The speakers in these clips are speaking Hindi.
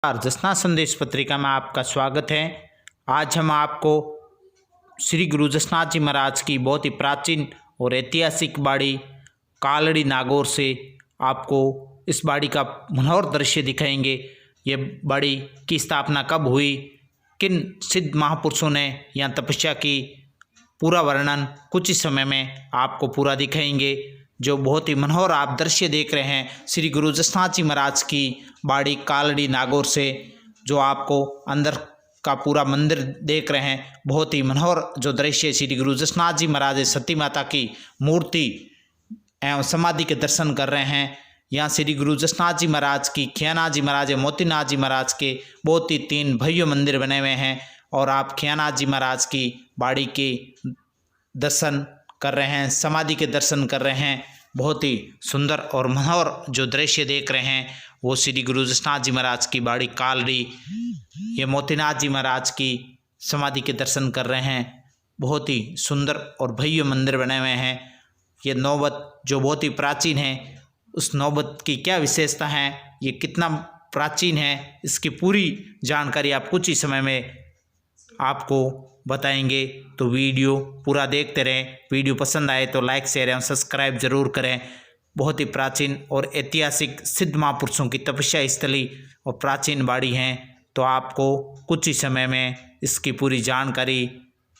जसना संदेश पत्रिका में आपका स्वागत है। आज हम आपको श्री गुरु जसनाथ जी महाराज की बहुत ही प्राचीन और ऐतिहासिक बाड़ी कालड़ी नागौर से आपको इस बाड़ी का मनोहर दृश्य दिखाएंगे। ये बाड़ी की स्थापना कब हुई, किन सिद्ध महापुरुषों ने यहाँ तपस्या की, पूरा वर्णन कुछ ही समय में आपको पूरा दिखाएंगे। जो बहुत ही मनोहर आप दृश्य देख रहे हैं श्री गुरु जसनाथ जी महाराज की बाड़ी कालड़ी नागौर से, जो आपको अंदर का पूरा मंदिर देख रहे हैं। बहुत ही मनोहर जो दृश्य श्री गुरु जसनाथ जी महाराज सती माता की मूर्ति एवं समाधि के दर्शन कर रहे हैं। यहाँ श्री गुरु जसनाथ जी महाराज की, खियानाथ जी महाराज, मोतीनाथ जी महाराज के बहुत ही 3 भव्य मंदिर बने हुए हैं और आप खियानाथ जी महाराज की बाड़ी के दर्शन कर रहे हैं, समाधि के दर्शन कर रहे हैं। बहुत ही सुंदर और मनोहर जो दृश्य देख रहे हैं वो श्री गुरु जसनाथ जी महाराज की बाड़ी कालड़ी, ये मोतीनाथ जी महाराज की समाधि के दर्शन कर रहे हैं। बहुत ही सुंदर और भव्य मंदिर बने हुए हैं। ये नौबत जो बहुत ही प्राचीन है, उस नौबत की क्या विशेषता है, ये कितना प्राचीन है, इसकी पूरी जानकारी आप कुछ ही समय में आपको बताएंगे। तो वीडियो पूरा देखते रहें। वीडियो पसंद आए तो लाइक, शेयर एवं सब्सक्राइब जरूर करें। बहुत ही प्राचीन और ऐतिहासिक सिद्ध महापुरुषों की तपस्या स्थली और प्राचीन बाड़ी हैं, तो आपको कुछ ही समय में इसकी पूरी जानकारी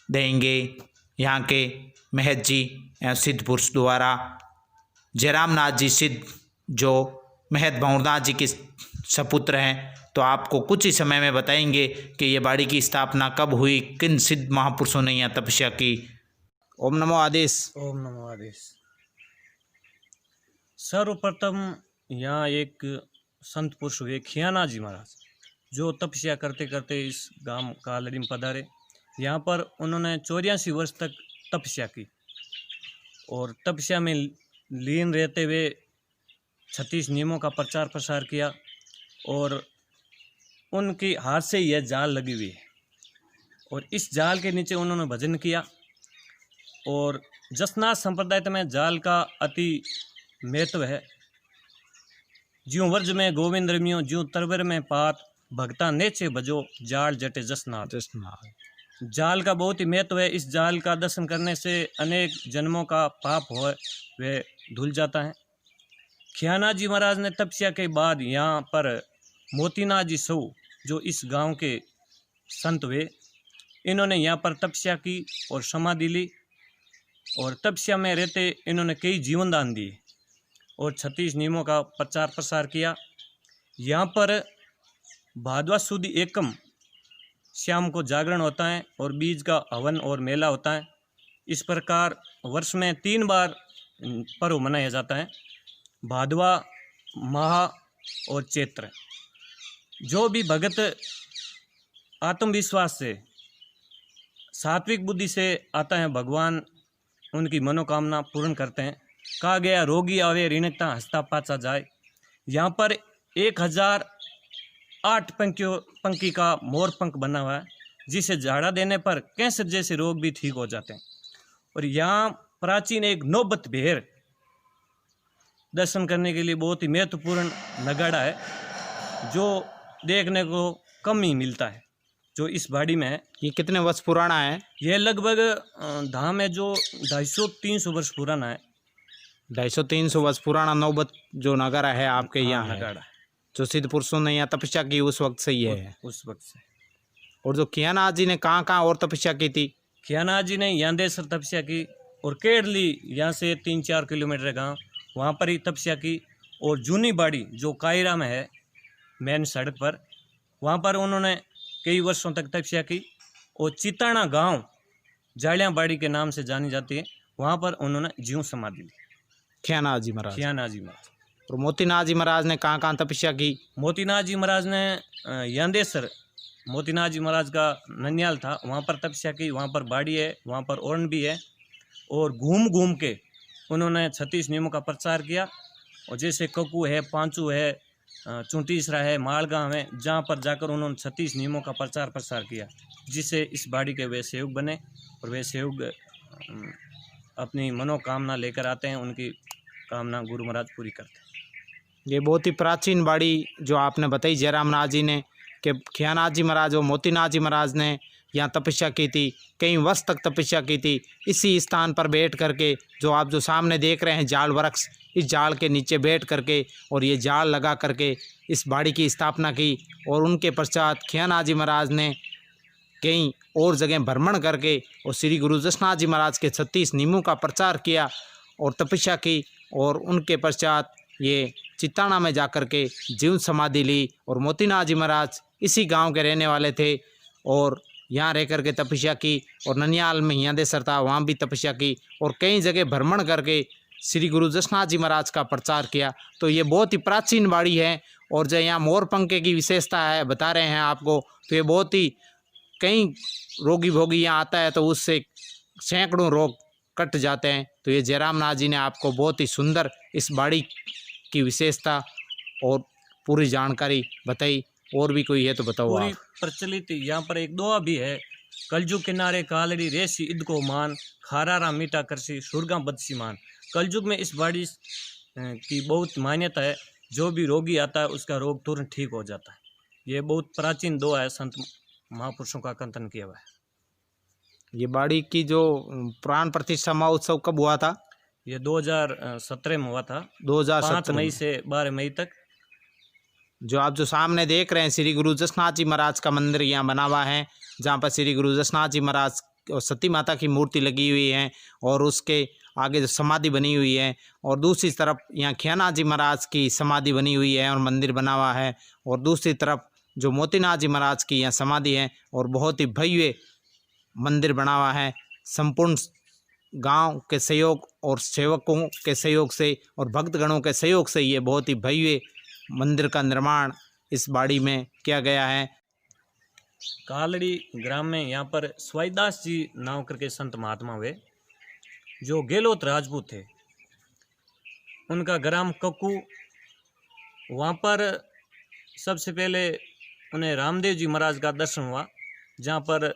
देंगे। यहाँ के महत जी एवं सिद्ध पुरुष द्वारा जयराम नाथ जी सिद्ध, जो महत भंवरनाथ जी के सपुत्र हैं, तो आपको कुछ ही समय में बताएंगे कि ये बाड़ी की स्थापना कब हुई, किन सिद्ध महापुरुषों ने यहाँ तपस्या की। ओम नमो आदेश। ओम नमो आदेश। सर्वप्रथम यहाँ एक संत पुरुष हुए खियानाथ जी महाराज, जो तपस्या करते करते इस गांव कालड़ी में पधारे। यहाँ पर उन्होंने 84 वर्ष तक तपस्या की और तपस्या में लीन रहते हुए 36 नियमों का प्रचार प्रसार किया और उनकी हाथ से यह जाल लगी हुई है और इस जाल के नीचे उन्होंने भजन किया। और जसनाथ संप्रदाय में जाल का अति महत्व है। ज्यों वर्ज में गोविंद रमियो, ज्यों तरवर में पात, भक्ता नेचे भजो, जाल जटे जसनाथ। जाल का बहुत ही महत्व है। इस जाल का दर्शन करने से अनेक जन्मों का पाप हो वे धुल जाता है। खियानाथ जी महाराज ने तपस्या के बाद यहाँ पर मोतीनाथ जी सौ, जो इस गांव के संत हुए, इन्होंने यहाँ पर तपस्या की और समाधि ली और तपस्या में रहते इन्होंने कई जीवन दान दिए और 36 नियमों का प्रचार प्रसार किया। यहाँ पर भादवा सुद एकम शाम को जागरण होता है और बीज का हवन और मेला होता है। इस प्रकार वर्ष में 3 बार पर्व मनाया जाता है, भादवा, माह और चैत्र। जो भी भगत आत्मविश्वास से, सात्विक बुद्धि से आता है, भगवान उनकी मनोकामना पूर्ण करते हैं। कहा गया रोगी आवे ऋणता हंसता पाचा जाए। यहाँ पर 1008 पंखी का मोर पंख बना हुआ है, जिसे झाड़ा देने पर कैंसर जैसे रोग भी ठीक हो जाते हैं। और यहाँ प्राचीन एक नौबत भेर दर्शन करने के लिए बहुत ही महत्वपूर्ण नगाड़ा है, जो देखने को कम ही मिलता है, जो इस बाड़ी में है। ये कितने वर्ष पुराना है? यह लगभग धाम है जो 250-300 वर्ष पुराना है। 250-300 वर्ष पुराना नौबत जो नगाड़ा है आपके यहाँ है, नगाड़ा, जो सिद्ध पुरुषों ने यहाँ तपस्या की उस वक्त से ही है। उस वक्त से। और जो खियानाथ जी ने कहाँ कहाँ और तपस्या की थी? खियानाथ जी ने यांदेसर तपस्या की और केडली यहाँ से 3-4 किलोमीटर गाँव, वहाँ पर ही तपस्या की। और जूनी बाड़ी जो कायरा में है, मेन सड़क पर, वहाँ पर उन्होंने कई वर्षों तक तपस्या की। और चिताना गांव जालियां बाड़ी के नाम से जानी जाती है, वहाँ पर उन्होंने जीव समाधि ली। खियानाथ जी महाराज। खियानाथ जी महाराज। और मोतीनाथ जी महाराज ने कहाँ कहाँ तपस्या की? मोतीनाथ जी महाराज ने यांदेसर, मोतीनाथ जी महाराज का ननियाल था, वहाँ पर तपस्या की। वहाँ पर बाड़ी है, वहाँ पर ओरण भी है। और घूम घूम के उन्होंने 36 नियमों का प्रचार किया। और जैसे ककू है, पांचू है, चुंटीसरा है, मालगांव है, जहाँ पर जाकर उन्होंने 36 नियमों का प्रचार प्रसार किया, जिससे इस बाड़ी के वे सेवक बने। और वे सेवक अपनी मनोकामना लेकर आते हैं, उनकी कामना गुरु महाराज पूरी करते हैं। ये बहुत ही प्राचीन बाड़ी जो आपने बताई जयराम नाथ जी ने कि खियानाथ जी महाराज और मोतीनाथ जी महाराज ने यहाँ तपस्या की थी, कई वर्ष तक तपस्या की थी। इसी स्थान पर बैठ करके जो आप जो सामने देख रहे हैं जाल वृक्ष, इस जाल के नीचे बैठ करके और ये जाल लगा करके इस बाड़ी की स्थापना की। और उनके पश्चात खियानाथ जी महाराज ने कई और जगह भ्रमण करके और श्री गुरु जसनाथ जी महाराज के 36 नियमों का प्रचार किया और तपस्या की। और उनके पश्चात ये चित्ताना में जाकर के जीवन समाधि ली। और मोतीनाथ जी महाराज इसी गांव के रहने वाले थे और यहाँ रह करके तपस्या की। और ननियाल में हियांदेसर था, वहाँ भी तपस्या की और कई जगह भ्रमण करके श्री गुरु जसनाथ जी महाराज का प्रचार किया। तो ये बहुत ही प्राचीन बाड़ी है। और जो यहाँ मोर पंखे की विशेषता है बता रहे हैं आपको, तो ये बहुत ही कई रोगी भोगी यहाँ आता है तो उससे सैकड़ों रोग कट जाते हैं। तो ये जयराम नाथ जी ने आपको बहुत ही सुंदर इस बाड़ी की विशेषता और पूरी जानकारी बताई। और भी कोई है तो बताओ पूरी आप। प्रचलित यहाँ पर एक दोहा भी है, कलयुग किनारे कालड़ी रेसी ईद को मान, खारारा मीठा करसी सुरगा बदसी मान। कलयुग में इस बाड़ी की बहुत मान्यता है, जो भी रोगी आता है उसका रोग तुरंत ठीक हो जाता है। ये बहुत प्राचीन दोहा है, संत महापुरुषों का कथन किया हुआ है। ये बाड़ी की जो प्राण प्रतिष्ठा महोत्सव कब हुआ था? ये 2017 में हुआ था, 2017 5 मई से 12 मई तक। जो आप जो सामने देख रहे हैं श्री गुरु जसनाथ जी महाराज का मंदिर यहाँ बना हुआ है, जहाँ पर श्री गुरु जसनाथ जी महाराज और सती माता की मूर्ति लगी हुई है और उसके आगे जो समाधि बनी हुई है। और दूसरी तरफ यहाँ खियानाथ जी महाराज की समाधि बनी हुई है और मंदिर बना हुआ है। और दूसरी तरफ जो मोतीनाथ जी महाराज की यहाँ समाधि है और बहुत ही भव्य मंदिर बना हुआ है। संपूर्ण गांव के सहयोग और सेवकों के सहयोग से और भक्तगणों के सहयोग से ये बहुत ही भव्य मंदिर का निर्माण इस बाड़ी में किया गया है। कालड़ी ग्राम में यहाँ पर स्वाईदास जी नाम करके संत महात्मा हुए, जो गेलोत राजपूत थे। उनका ग्राम कक्कू, वहाँ पर सबसे पहले उन्हें रामदेव जी महाराज का दर्शन हुआ, जहाँ पर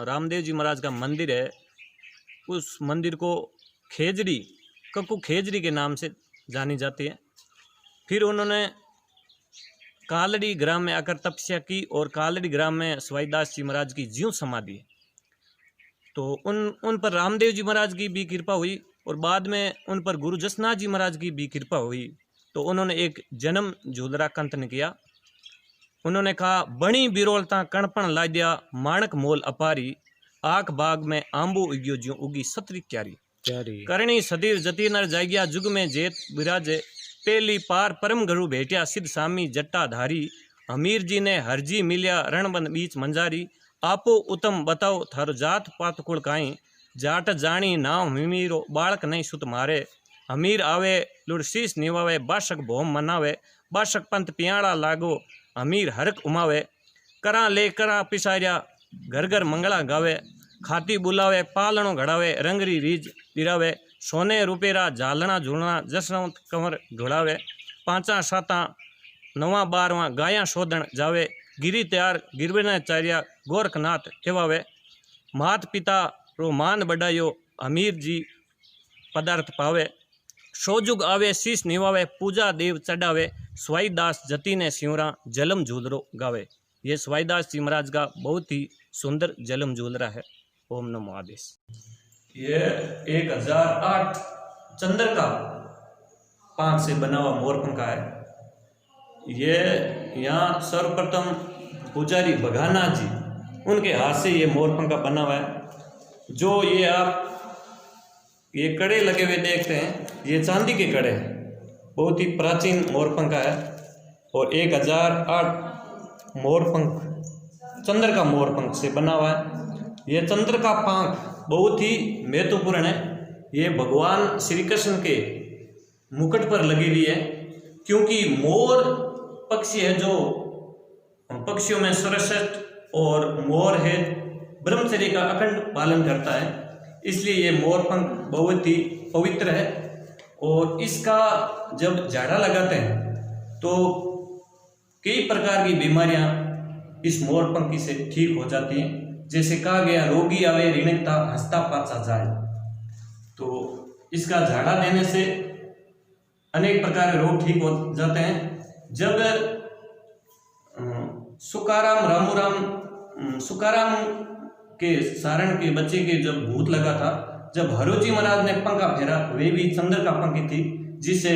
रामदेव जी महाराज का मंदिर है। उस मंदिर को खेजड़ी, कक्कू खेजड़ी के नाम से जानी जाती है। फिर उन्होंने कालड़ी ग्राम में आकर तपस्या की और कालड़ी ग्राम में स्वाईदास जी महाराज की जीव समाधि है। तो उन पर रामदेव जी महाराज की भी कृपा हुई और बाद में उन पर गुरु जसनाथ जी महाराज की भी कृपा हुई। तो उन्होंने एक जन्म झूलरा कंथन किया। उन्होंने कहा, बणी बिरोलता कणपण लाद्या माणक मोल अपारी, आख बाग में आंबू उग्यो ज्यों उगी सतरी क्यारी। करणी सदीर जती नर जाग्या जुग में जेत विराजे, पहली पार परम गुरु भेटिया सिद्ध सामी जट्टा धारी। हमीर जी ने हरजी मिलिया रणबंद बीच मंजारी, आपो उत्तम बताओ थारो जात पात कुल काई, जाट जानी नाव हमीरो बालक नहीं सुत मारे। हमीर आवे लुड़ शीश निवावे बाशक भोम मनावे, बाशक पंथ पियाड़ा लागो हमीर हरक उमावे। करा ले करा पिसारिया घर घर मंगला गावे, खाती बुलावे पालणो घड़ावे रंगरी रीज दिरावे। सोने रुपेरा झालना झूलना जसवंत कंवर ढोलावे, पांचा साता नवा 12वां गाया शोधन जावे। गिरी तैयार गिरवेना चार्या गोरखनाथ कहवावे, मात पिता रो मान बढ़ायो हमीर जी पदार्थ पावे। सोजुग आवे शीश निवावे पूजा देव चढ़ावे, स्वाईदास जती ने सिंवरा जलम झूलरो गावे। ये स्वाईदास जी महाराज का बहुत ही सुंदर जलम झूलरा है। ओम नमो आदेश। ये 1008 चंद्रका 5 से बना हुआ मोरपंखा है। ये यहाँ सर्वप्रथम पुजारी भगाना जी, उनके हाथ से ये मोरपंखा बना हुआ है। जो ये आप ये कड़े लगे हुए देखते हैं, ये चांदी के कड़े हैं। बहुत ही प्राचीन मोरपंखा है। और 1008 मोरपंख चंद्र का मोरपंख से बना हुआ है। ये चंद्र का पंख बहुत ही महत्वपूर्ण है। ये भगवान श्री कृष्ण के मुकुट पर लगी हुई है, क्योंकि मोर पक्षी है जो पक्षियों में सर्वश्रेष्ठ और मोर है ब्रह्मचर्य का अखंड पालन करता है, इसलिए ये मोरपंख बहुत ही पवित्र है। और इसका जब झाड़ा लगाते हैं तो कई प्रकार की बीमारियां इस मोरपंखी से ठीक हो जाती हैं। जैसे कहा गया, रोगी आवे ऋणकता हंसता पाचा जाए। तो इसका झाड़ा देने से अनेक प्रकार के रोग ठीक हो जाते हैं। जब सुकाराम रामूराम सुकाराम के सारण के बच्चे के जब भूत लगा था, जब हरोजी महाराज ने पंखा फेरा, वे भी चंद्र का पंखी थी, जिससे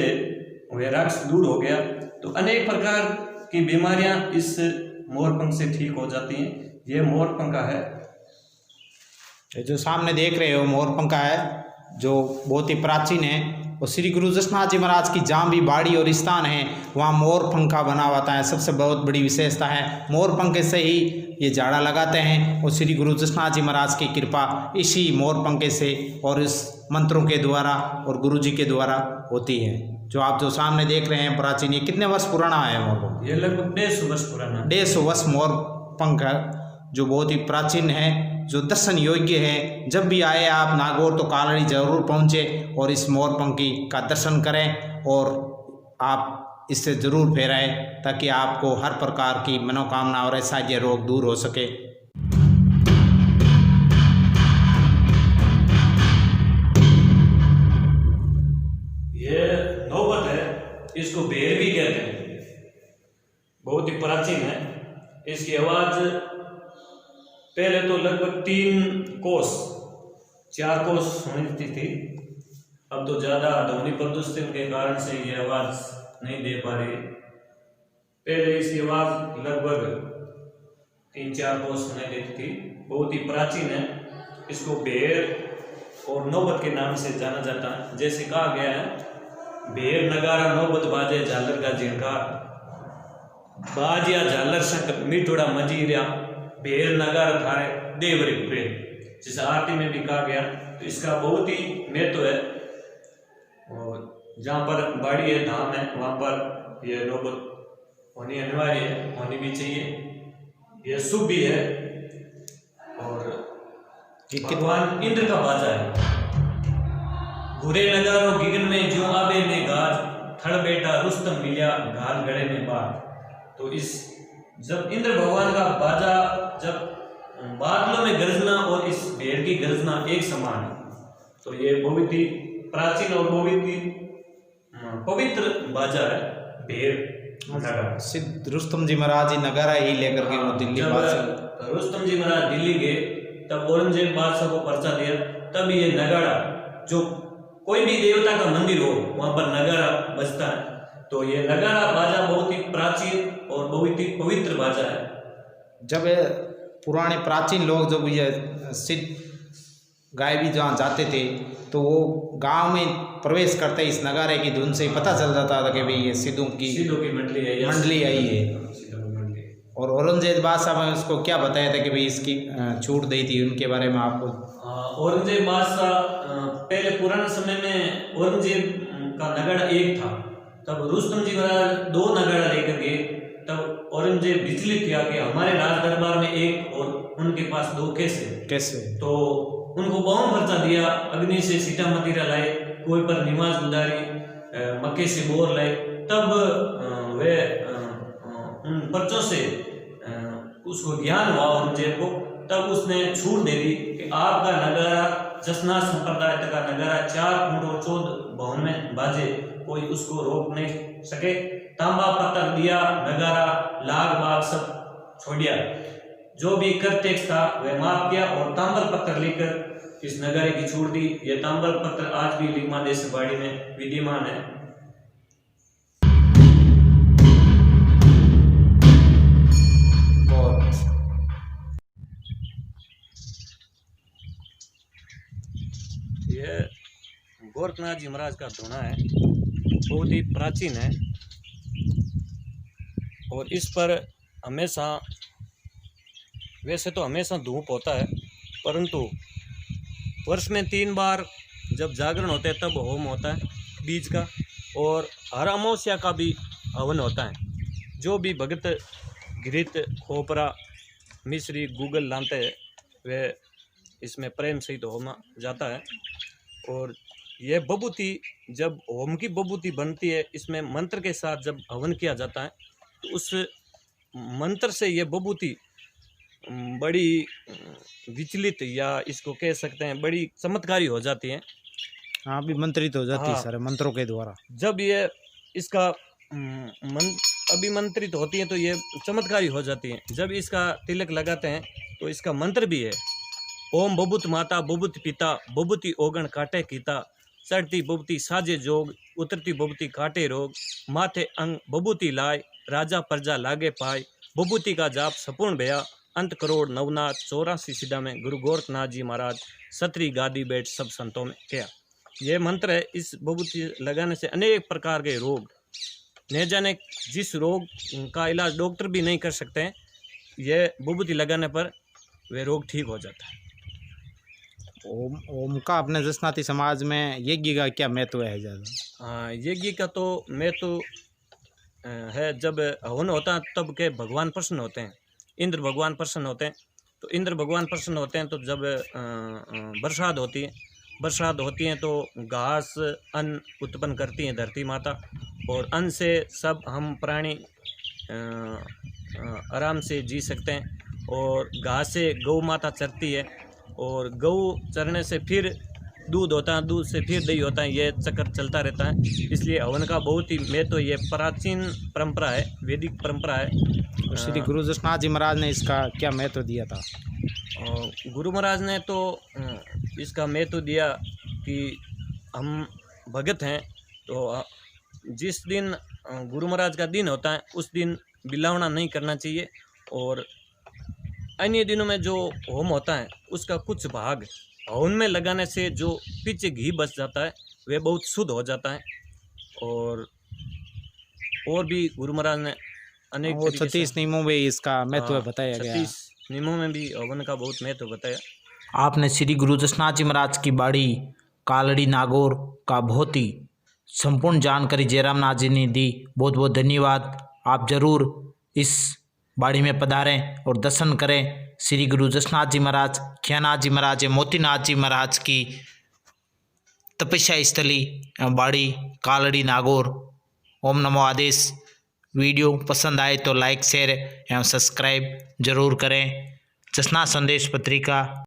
वह राक्षस दूर हो गया। तो अनेक प्रकार की बीमारियां इस मोर पंख से ठीक हो जाती हैं। यह मोर पंखा है। ये जो सामने देख रहे हो मोर पंखा है, जो बहुत ही प्राचीन है, और श्री गुरु जसनाथ जी महाराज की जहाँ भी बाड़ी और स्थान है वहाँ मोर पंखा बना हुआ है। सबसे बहुत बड़ी विशेषता है मोर पंखे से ही ये झाड़ा लगाते हैं, और श्री गुरु जसनाथ जी महाराज की कृपा इसी मोर पंखे से और इस मंत्रों के द्वारा और गुरु जी के द्वारा होती है। जो आप जो सामने देख रहे हैं प्राचीन, ये कितने वर्ष पुराना है मोर पंख? ये लगभग 150 वर्ष पुराना, 150 वर्ष मोर पंख है, जो बहुत ही प्राचीन है, जो दर्शन योग्य है। जब भी आए आप नागौर तो कालड़ी जरूर पहुँचे और इस मोर पंखी का दर्शन करें, और आप इससे ज़रूर फेराएं, ताकि आपको हर प्रकार की मनोकामना और ऐसा रोग दूर हो सके। ये नौबत है, इसको बेर भी कहते हैं, बहुत ही प्राचीन है। इसकी आवाज़ पहले तो लगभग 4 कोस सुनती थी, अब तो ज़्यादा ध्वनि प्रदूषण के कारण से ये आवाज़ नहीं दे पा रही। पहले इसकी आवाज़ लगभग 3-4 कोस सुनाई देती थी, बहुत ही प्राचीन है। इसको बेर और नौबत के नाम से जाना जाता है। जैसे कहा गया है, बेर नगारा नौबत बाजे झालर का झिनकार, बाजिया झालर शंकर मिठोड़ा मजीरिया, बेर नगारा थारे देवरे प्रेम, जिसे आरती में भी कहा गया। तो इसका बहुत ही महत्व है, और जहाँ पर बाड़ी है, धाम है, वहाँ पर यह नौबत होनी अनिवार्य है, होनी भी चाहिए। यह शुभ भी है, और भगवान इंद्र का बाजा है। घुरे नगारो गिगन में जो आबे में गाज, थड़ बेटा रुस्तम मिलिया घाल गड़े में बाज। तो इस जब इंद्र भगवान का बाजा, जब बादलों में गर्जना और इस भेड़ की गर्जना एक समान है, तो ये बहुत ही प्राचीन और बहुत ही पवित्र बाजा है भेड़। सिद्ध रुस्तम जी महाराज ही नगारा ही लेकर के वो दिल्ली जब रुस्तम जी महाराज दिल्ली गए, तब औरंगजेब बादशाह को पर्चा दिया, तब ये नगाड़ा, जो कोई भी देवता का मंदिर हो वहां पर नगाड़ा बजता है। तो ये नगाड़ा बाजा बहुत ही प्राचीन और बहुत ही पवित्र बाजा है। जब पुराने प्राचीन लोग जब ये सिद्ध गाय भी जहाँ जाते थे, तो वो गांव में प्रवेश करते इस नगारे की धुन से ही पता चल जाता था कि भाई ये सिद्धों की मंडली आई है। और औरंगजेब बादशाह में उसको क्या बताया था कि भाई इसकी छूट दी थी, उनके बारे में आपको? औरंगजेब बादशाह पहले पुराने समय में औरंगजेब का नगाड़ा एक था, तब रुस्तम जी महाराज 2 नगाड़ा लेकर गए। तब औरंगजेब विचलित किया कि हमारे राज दरबार में एक और उनके पास 2 कैसे। तो उनको बहुम पर्चा दिया, अग्नि से सीटा मतीरा लाए, कोई पर नमाज गुजारी, मक्के से बोर लाए। तब वे उन पर्चों से उसको ज्ञान हुआ औरंगजेब को, तब उसने छूट दे दी कि आपका नगारा जसनाथ संप्रदाय का नगारा 4 फुट और 14 भवन में बाजे, कोई उसको रोक नहीं सके। तांबा पत्थर दिया, नगारा लाग बाग सब छोड़िया, जो भी कर टैक्स था वह माफ किया, और तांबल पत्थर लेकर इस नगारे की छूट दी। यह तांबल पत्थर आज भी लिंगमा देश बाड़ी में विद्यमान है। यह गोरखनाथ जी महाराज का धुना है, बहुत ही प्राचीन है, और इस पर हमेशा, वैसे तो हमेशा धूप होता है, परंतु वर्ष में 3 बार जब जागरण होते हैं तब होम होता है बीज का, और हर अमावस्या का भी हवन होता है। जो भी भगत घृत खोपरा मिश्री गूगल लाते हैं वे इसमें प्रेम सहित होम जाता है। और यह बबूती, जब होम की बबूती बनती है, इसमें मंत्र के साथ जब हवन किया जाता है, तो उस मंत्र से यह बबूती बड़ी विचलित, या इसको कह सकते हैं बड़ी चमत्कारी हो जाती है। हाँ, अभी मंत्रित हो जाती है हाँ। सारे मंत्रों के द्वारा। जब ये इसका अभिमंत्रित होती है तो ये चमत्कारी हो जाती है। जब इसका तिलक लगाते हैं तो इसका मंत्र भी है, ओम बबूत माता बबूत पिता बबूती ओगण काटे कीता, चढ़ती बबूती साजे जोग, उतरती बबूती काटे रोग, माथे अंग बबूती लाय, राजा प्रजा लागे पाय, बबूती का जाप सपूर्ण भया, अंत करोड़ नवनाथ 84 सिद्धा में गुरु गोरखनाथ जी महाराज सतरी गादी बैठ सब संतों में क्या। ये मंत्र है, इस बबूती लगाने से अनेक प्रकार के रोग, न जाने जिस रोग का इलाज डॉक्टर भी नहीं कर सकते हैं, ये बबूती लगाने पर वे रोग ठीक हो जाता है। ओम का अपने जसनाती समाज में यज्ञ का क्या महत्व है ज़्यादा? हाँ, यज्ञ का तो महत्व है, जब हवन होता है तब के भगवान प्रसन्न होते हैं, इंद्र भगवान प्रसन्न होते हैं। तो इंद्र भगवान प्रसन्न होते हैं तो जब बरसात होती है तो घास अन्न उत्पन्न करती है धरती माता, और अन्न से सब हम प्राणी आराम से जी सकते हैं। और घास से गौ माता चरती है, और गौ चरने से फिर दूध होता है, दूध से फिर दही होता है, ये चक्कर चलता रहता है। इसलिए हवन का बहुत ही महत्व, ये प्राचीन परंपरा है, वैदिक परंपरा है। तो श्री गुरु जसनाथ जी महाराज ने इसका क्या महत्व दिया था? गुरु महाराज ने तो इसका महत्व दिया कि हम भगत हैं, तो जिस दिन गुरु महाराज का दिन होता है उस दिन बिलावना नहीं करना चाहिए, और अन्य दिनों में जो होम होता है उसका कुछ भाग हवन में लगाने से जो पीछे घी बच जाता है वह बहुत शुद्ध हो जाता है। और भी गुरु महाराज ने अनेक 36 नियमों में इसका महत्व बताया गया। 36 नियमों में भी हवन का बहुत महत्व बताया। आपने श्री गुरु जसनाथ जी महाराज की बाड़ी कालड़ी नागौर का बहुत ही संपूर्ण जानकारी जयराम नाथ जी ने दी। बहुत बहुत धन्यवाद। आप जरूर इस बाड़ी में पधारें और दर्शन करें। श्री गुरु जसनाथ जी महाराज, खियानाथ जी महाराज, मोतीनाथ जी महाराज की तपस्या स्थली बाड़ी कालड़ी नागौर। ओम नमो आदेश। वीडियो पसंद आए तो लाइक शेयर एवं सब्सक्राइब जरूर करें। जसनाथ संदेश पत्रिका